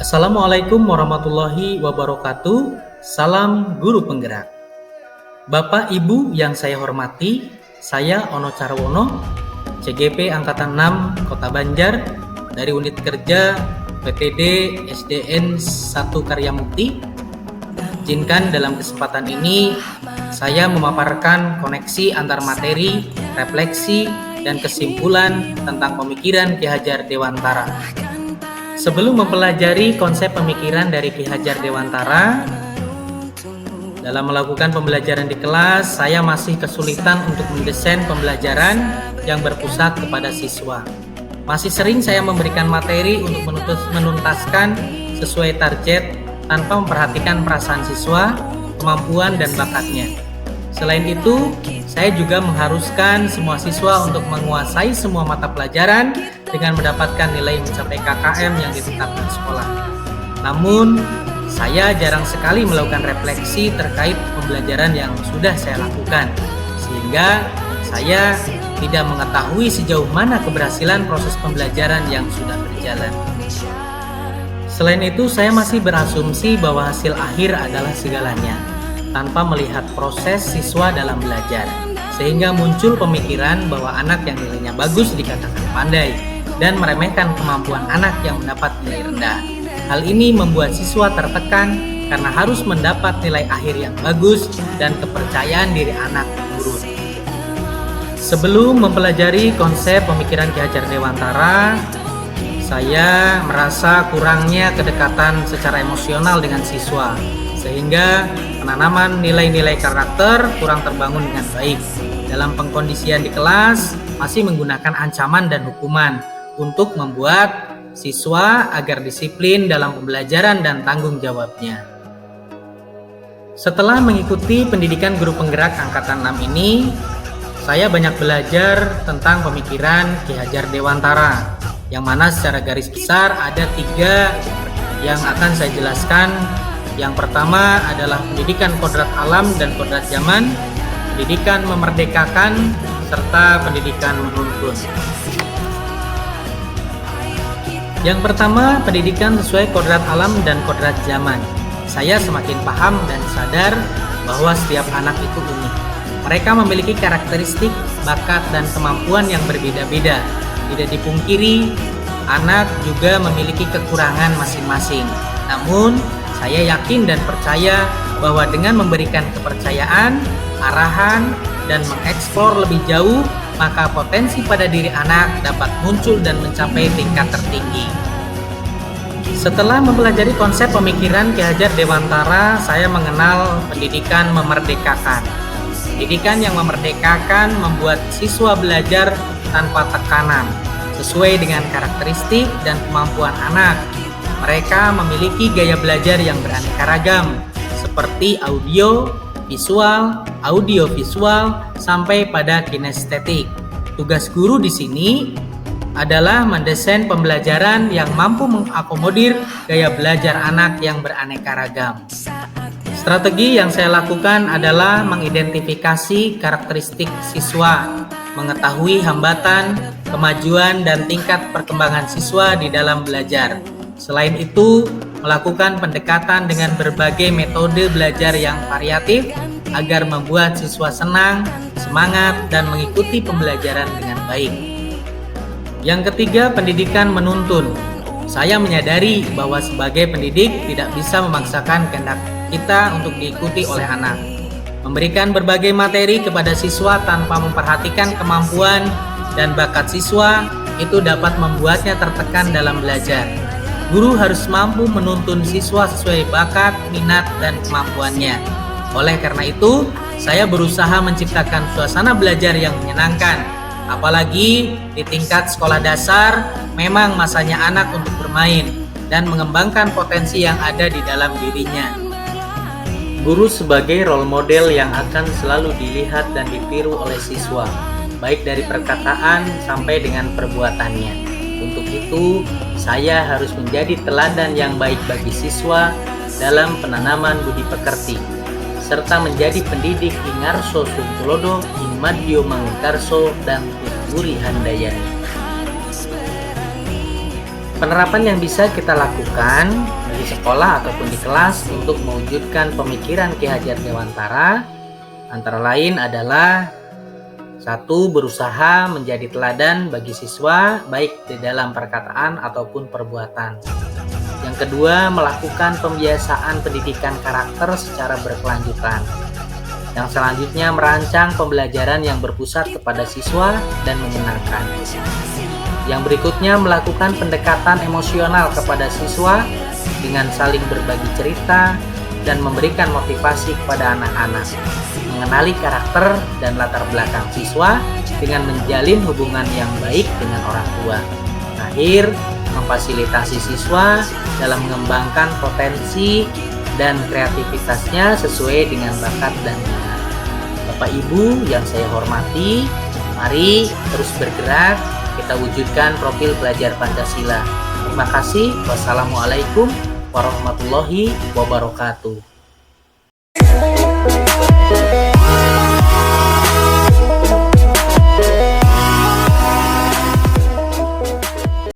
Assalamualaikum warahmatullahi wabarakatuh. Salam guru penggerak. Bapak Ibu yang saya hormati, saya Ono Carwono, CGP Angkatan 6 Kota Banjar dari Unit Kerja PTD SDN 1 Karyamukti. Izinkan dalam kesempatan ini saya memaparkan koneksi antar materi, refleksi, dan kesimpulan tentang pemikiran Ki Hajar Dewantara. Sebelum mempelajari konsep pemikiran dari Ki Hajar Dewantara, dalam melakukan pembelajaran di kelas, saya masih kesulitan untuk mendesain pembelajaran yang berpusat kepada siswa. Masih sering saya memberikan materi untuk menuntaskan sesuai target tanpa memperhatikan perasaan siswa, kemampuan, dan bakatnya. Selain itu, saya juga mengharuskan semua siswa untuk menguasai semua mata pelajaran dengan mendapatkan nilai mencapai KKM yang ditetapkan sekolah. Namun, saya jarang sekali melakukan refleksi terkait pembelajaran yang sudah saya lakukan, sehingga saya tidak mengetahui sejauh mana keberhasilan proses pembelajaran yang sudah berjalan. Selain itu, saya masih berasumsi bahwa hasil akhir adalah segalanya, tanpa melihat proses siswa dalam belajar, sehingga muncul pemikiran bahwa anak yang nilainya bagus dikatakan pandai, dan meremehkan kemampuan anak yang mendapat nilai rendah. Hal ini membuat siswa tertekan karena harus mendapat nilai akhir yang bagus dan kepercayaan diri anak menurun. Sebelum mempelajari konsep pemikiran Ki Hajar Dewantara, saya merasa kurangnya kedekatan secara emosional dengan siswa, sehingga penanaman nilai-nilai karakter kurang terbangun dengan baik. Dalam pengkondisian di kelas, masih menggunakan ancaman dan hukuman untuk membuat siswa agar disiplin dalam pembelajaran dan tanggung jawabnya. Setelah mengikuti pendidikan guru penggerak Angkatan 6 ini, saya banyak belajar tentang pemikiran Ki Hajar Dewantara, yang mana secara garis besar ada 3 yang akan saya jelaskan. Yang pertama adalah pendidikan kodrat alam dan kodrat zaman, pendidikan memerdekakan, serta pendidikan menuntun. Yang pertama, pendidikan sesuai kodrat alam dan kodrat zaman. Saya semakin paham dan sadar bahwa setiap anak itu unik. Mereka memiliki karakteristik, bakat, dan kemampuan yang berbeda-beda. Tidak dipungkiri, anak juga memiliki kekurangan masing-masing. Namun, saya yakin dan percaya bahwa dengan memberikan kepercayaan, arahan, dan mengeksplor lebih jauh, maka potensi pada diri anak dapat muncul dan mencapai tingkat tertinggi. Setelah mempelajari konsep pemikiran Ki Hajar Dewantara, saya mengenal pendidikan memerdekakan. Pendidikan yang memerdekakan membuat siswa belajar tanpa tekanan, sesuai dengan karakteristik dan kemampuan anak. Mereka memiliki gaya belajar yang beraneka ragam, seperti audio, visual, audiovisual, sampai pada kinestetik. Tugas guru di sini adalah mendesain pembelajaran yang mampu mengakomodir gaya belajar anak yang beraneka ragam. Strategi yang saya lakukan adalah mengidentifikasi karakteristik siswa, mengetahui hambatan, kemajuan, dan tingkat perkembangan siswa di dalam belajar. Selain itu, melakukan pendekatan dengan berbagai metode belajar yang variatif agar membuat siswa senang, semangat, dan mengikuti pembelajaran dengan baik. Yang ketiga, pendidikan menuntun. Saya menyadari bahwa sebagai pendidik tidak bisa memaksakan kehendak kita untuk diikuti oleh anak. Memberikan berbagai materi kepada siswa tanpa memperhatikan kemampuan dan bakat siswa itu dapat membuatnya tertekan dalam belajar. Guru harus mampu menuntun siswa sesuai bakat, minat, dan kemampuannya. Oleh karena itu, saya berusaha menciptakan suasana belajar yang menyenangkan. Apalagi di tingkat sekolah dasar, memang masanya anak untuk bermain dan mengembangkan potensi yang ada di dalam dirinya. Guru sebagai role model yang akan selalu dilihat dan ditiru oleh siswa, baik dari perkataan sampai dengan perbuatannya. Untuk itu, saya harus menjadi teladan yang baik bagi siswa dalam penanaman budi pekerti, serta menjadi pendidik Ingarso Sungtulodo, Inmadyo Mangunkarso, dan Tuturi Handayani. Penerapan yang bisa kita lakukan di sekolah ataupun di kelas untuk mewujudkan pemikiran Ki Hajar Dewantara antara lain adalah: 1. Berusaha menjadi teladan bagi siswa baik di dalam perkataan ataupun perbuatan. Yang kedua, melakukan pembiasaan pendidikan karakter secara berkelanjutan. Yang selanjutnya, merancang pembelajaran yang berpusat kepada siswa dan menyenangkan. Yang berikutnya, melakukan pendekatan emosional kepada siswa dengan saling berbagi cerita dan memberikan motivasi kepada anak-anak, mengenali karakter dan latar belakang siswa dengan menjalin hubungan yang baik dengan orang tua. Terakhir, memfasilitasi siswa dalam mengembangkan potensi dan kreativitasnya sesuai dengan bakat dan minat. Bapak Ibu yang saya hormati, mari terus bergerak, kita wujudkan profil pelajar Pancasila. Terima kasih. Wassalamualaikum warahmatullahi wabarakatuh.